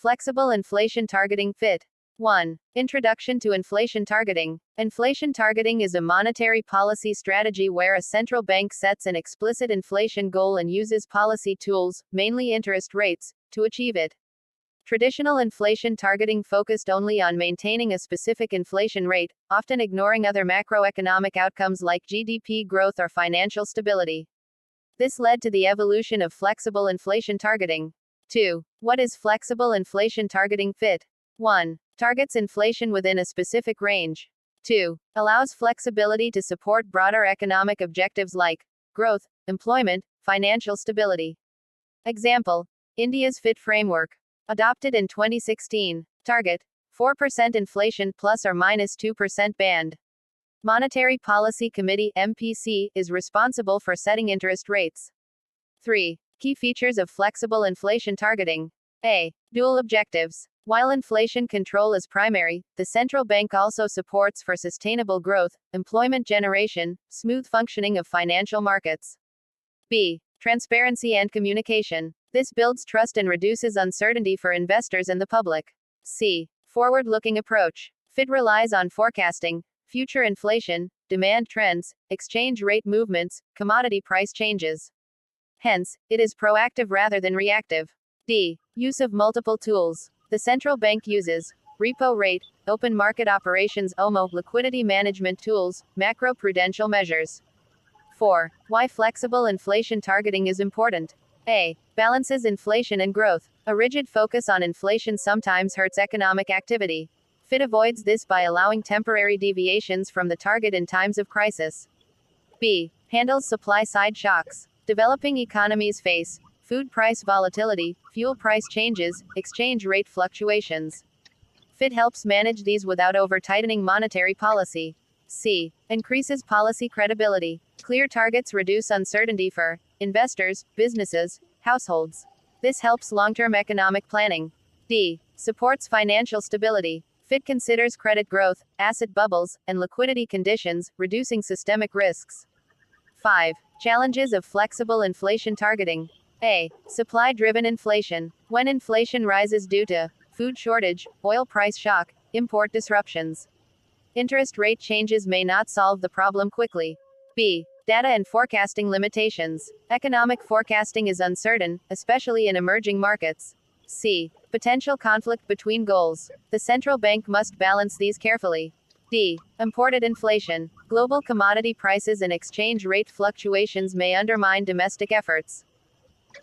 Flexible inflation targeting fit. 1. Introduction to inflation targeting. Inflation targeting is a monetary policy strategy where a central bank sets an explicit inflation goal and uses policy tools, mainly interest rates, to achieve it. Traditional inflation targeting focused only on maintaining a specific inflation rate, often ignoring other macroeconomic outcomes like GDP growth or financial stability. This led to the evolution of flexible inflation targeting. 2. What is flexible inflation targeting fit? 1. Targets inflation within a specific range. 2. Allows flexibility to support broader economic objectives like growth, employment, financial stability. Example: India's FIT framework. Adopted in 2016. Target: 4% inflation plus or minus 2% band. Monetary Policy Committee (MPC) is responsible for setting interest rates. 3. Key features of flexible inflation targeting. A. Dual objectives. While inflation control is primary, the central bank also supports for sustainable growth, employment generation, smooth functioning of financial markets. B. Transparency and communication. This builds trust and reduces uncertainty for investors and the public. C. Forward-looking approach. FIT relies on forecasting future inflation, demand trends, exchange rate movements, commodity price changes. Hence, it is proactive rather than reactive. D. Use of multiple tools. The central bank uses repo rate, open market operations (OMO), liquidity management tools, macro-prudential measures. 4. Why flexible inflation targeting is important. A. Balances inflation and growth. A rigid focus on inflation sometimes hurts economic activity. FIT avoids this by allowing temporary deviations from the target in times of crisis. B. Handles supply-side shocks. Developing economies face food price volatility, fuel price changes, exchange rate fluctuations. FIT helps manage these without over-tightening monetary policy. C. Increases policy credibility. Clear targets reduce uncertainty for investors, businesses, households. This helps long-term economic planning. D. Supports financial stability. FIT considers credit growth, asset bubbles, and liquidity conditions, reducing systemic risks. 5. Challenges of flexible inflation targeting. A. Supply-driven inflation. When inflation rises due to food shortage, oil price shock, import disruptions. Interest rate changes may not solve the problem quickly. B. Data and forecasting limitations. Economic forecasting is uncertain, especially in emerging markets. C. Potential conflict between goals. The central bank must balance these carefully. D. Imported inflation. Global commodity prices and exchange rate fluctuations may undermine domestic efforts.